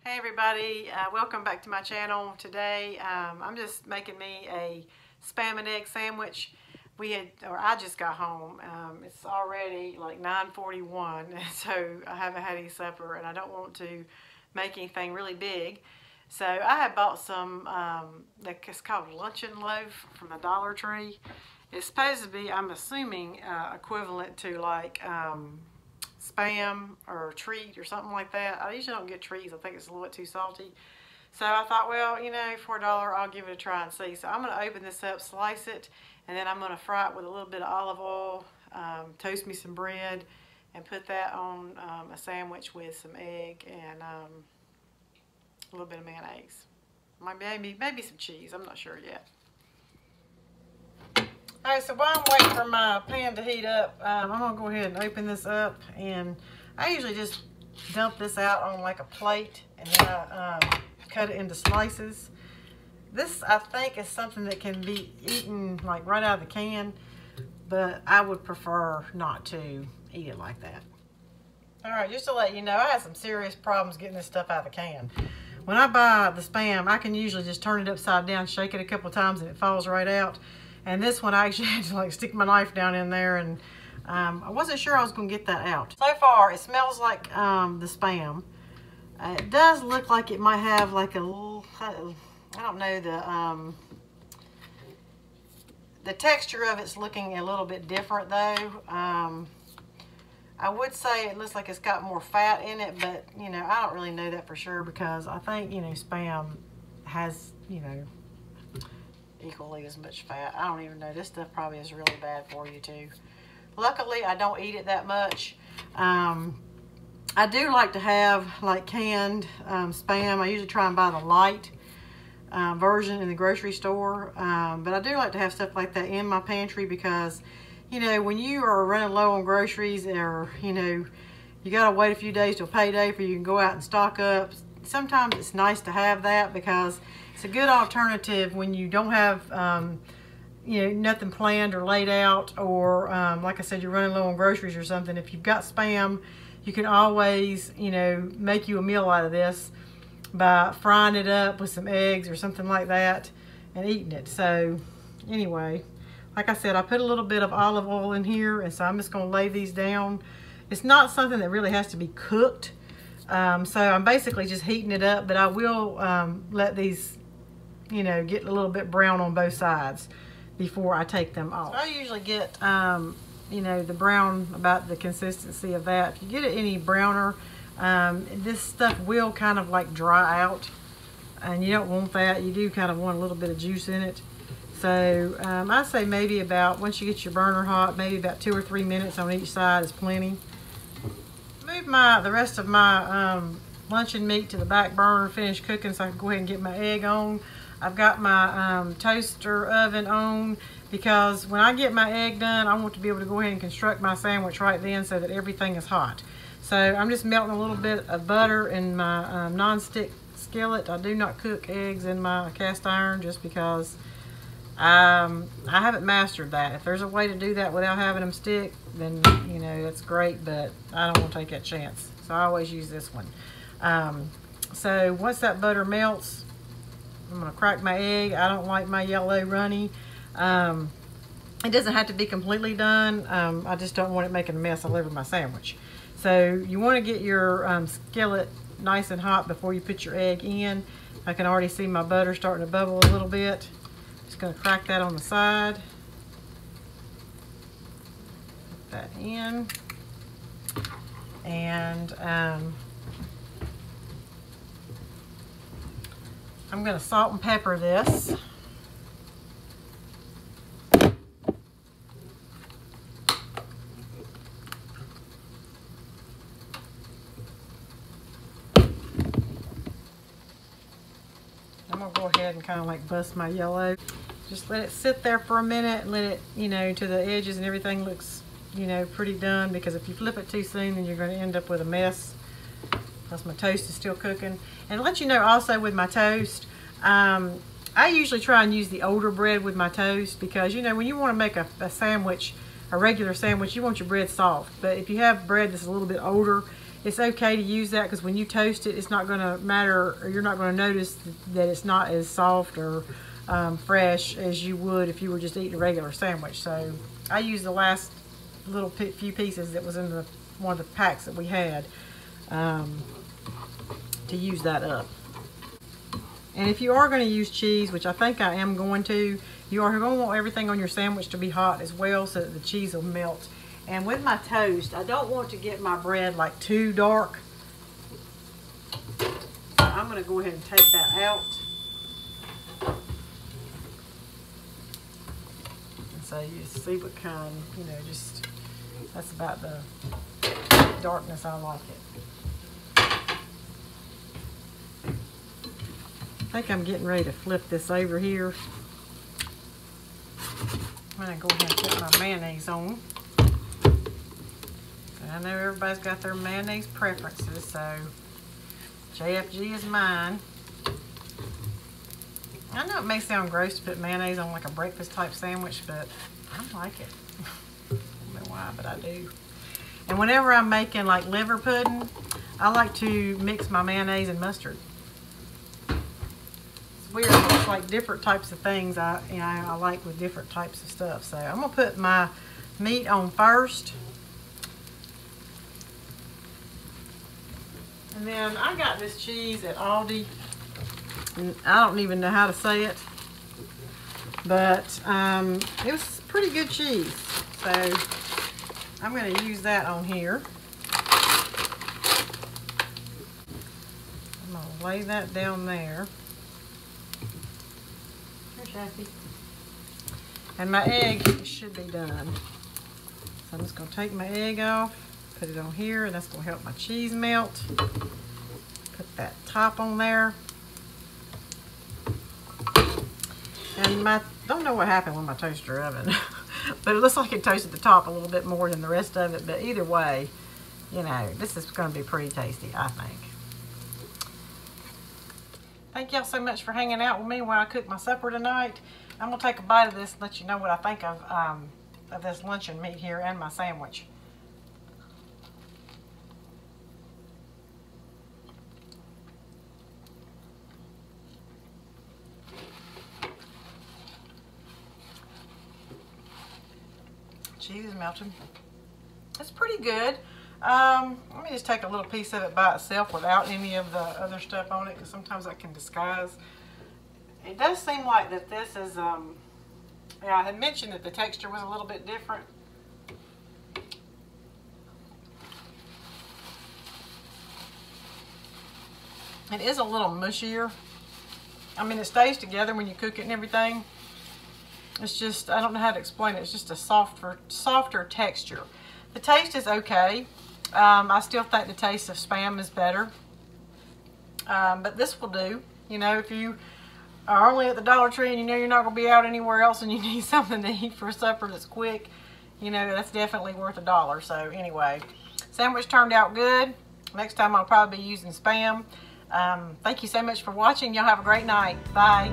Hey everybody, welcome back to my channel. Today I'm just making me a spam and egg sandwich. I just got home. It's already like 9:41, so I haven't had any supper and I don't want to make anything really big. So I have bought some, it's called luncheon loaf from the Dollar Tree. It's supposed to be, I'm assuming, equivalent to like Spam or treat or something like that. I usually don't get treats. I think it's a little bit too salty. So I thought, well, you know, for $1, I'll give it a try and see. So I'm going to open this up, slice it, and then I'm going to fry it with a little bit of olive oil, toast me some bread, and put that on a sandwich with some egg and a little bit of mayonnaise. Maybe some cheese. I'm not sure yet. All right, so while I'm waiting for my pan to heat up, I'm gonna go ahead and open this up, and I usually just dump this out on like a plate, and then I cut it into slices. This, I think, is something that can be eaten like right out of the can, but I would prefer not to eat it like that. All right, just to let you know, I had some serious problems getting this stuff out of the can. When I buy the Spam, I can usually just turn it upside down, shake it a couple of times, and it falls right out. And this one, I actually had to like stick my knife down in there, and I wasn't sure I was going to get that out. So far, it smells like the Spam. It does look like it might have like a little, I don't know, the texture of it's looking a little bit different though. I would say it looks like it's got more fat in it, but you know, I don't really know that for sure, because I think, you know, Spam has, you know, equally as much fat. I don't even know. This stuff probably is really bad for you too. Luckily, I don't eat it that much. I do like to have like canned Spam. I usually try and buy the light version in the grocery store. But I do like to have stuff like that in my pantry, because, you know, when you are running low on groceries, or, you know, you got to wait a few days till payday for you can go out and stock up. Sometimes it's nice to have that, because it's a good alternative when you don't have, you know, nothing planned or laid out, or like I said, you're running low on groceries or something. If you've got Spam, you can always, you know, make you a meal out of this by frying it up with some eggs or something like that and eating it. So anyway, like I said, I put a little bit of olive oil in here, and so I'm just going to lay these down. It's not something that really has to be cooked. So I'm basically just heating it up, but I will let these, you know, get a little bit brown on both sides before I take them off. So I usually get, you know, the brown about the consistency of that. If you get it any browner, this stuff will kind of like dry out, and you don't want that. You do kind of want a little bit of juice in it. So I say maybe about, once you get your burner hot, maybe about 2 or 3 minutes on each side is plenty. Move the rest of my luncheon meat to the back burner, finish cooking, so I can go ahead and get my egg on. I've got my toaster oven on, because when I get my egg done, I want to be able to go ahead and construct my sandwich right then, so that everything is hot. So I'm just melting a little bit of butter in my non-stick skillet. I do not cook eggs in my cast iron, just because I haven't mastered that. If there's a way to do that without having them stick, then, you know, that's great, but I don't want to take that chance. So I always use this one. So once that butter melts, I'm going to crack my egg. I don't like my yellow runny. It doesn't have to be completely done. I just don't want it making a mess all over my sandwich. So you want to get your skillet nice and hot before you put your egg in. I can already see my butter starting to bubble a little bit. Just going to crack that on the side. Put that in. And I'm going to salt and pepper this. I'm going to go ahead and kind of like bust my yellow. Just let it sit there for a minute and let it, you know, to the edges and everything looks, you know, pretty done, because if you flip it too soon, then you're going to end up with a mess. Plus my toast is still cooking. And to let you know also with my toast, I usually try and use the older bread with my toast, because, you know, when you want to make a sandwich, a regular sandwich, you want your bread soft. But if you have bread that's a little bit older, it's okay to use that because when you toast it, it's not going to matter, or you're not going to notice that it's not as soft or fresh as you would if you were just eating a regular sandwich. So I used the last little few pieces that was in one of the packs that we had to use that up. And if you are going to use cheese, which I think I am going to, you are going to want everything on your sandwich to be hot as well so that the cheese will melt. And with my toast, I don't want to get my bread like too dark. So I'm going to go ahead and take that out. And so you see what kind, you know, just, that's about the darkness I like it. I think I'm getting ready to flip this over here. I'm going to go ahead and put my mayonnaise on. And I know everybody's got their mayonnaise preferences, so JFG is mine. I know it may sound gross to put mayonnaise on like a breakfast type sandwich, but I like it. I don't know why, but I do. And whenever I'm making like liver pudding, I like to mix my mayonnaise and mustard. Weird, it's like different types of things I like with different types of stuff. So I'm gonna put my meat on first, and then I got this cheese at Aldi, and I don't even know how to say it, but it was pretty good cheese. So I'm gonna use that on here. I'm gonna lay that down there. And my egg should be done. So I'm just going to take my egg off, put it on here, and that's going to help my cheese melt. Put that top on there. And don't know what happened with my toaster oven, but it looks like it toasted the top a little bit more than the rest of it. But either way, you know, this is going to be pretty tasty, I think. Thank y'all so much for hanging out with me while I cook my supper tonight. I'm going to take a bite of this and let you know what I think of this luncheon meat here and my sandwich. Cheese is melted. It's pretty good. Let me just take a little piece of it by itself without any of the other stuff on it, because sometimes that can disguise. It does seem like that this is, yeah, I had mentioned that the texture was a little bit different. It is a little mushier. I mean, it stays together when you cook it and everything. It's just, I don't know how to explain it. It's just a softer texture. The taste is okay. I still think the taste of Spam is better. But this will do. You know, if you are only at the Dollar Tree and you know you're not going to be out anywhere else and you need something to eat for supper that's quick, you know, that's definitely worth $1. So anyway, sandwich turned out good. Next time I'll probably be using Spam. Thank you so much for watching. Y'all have a great night. Bye.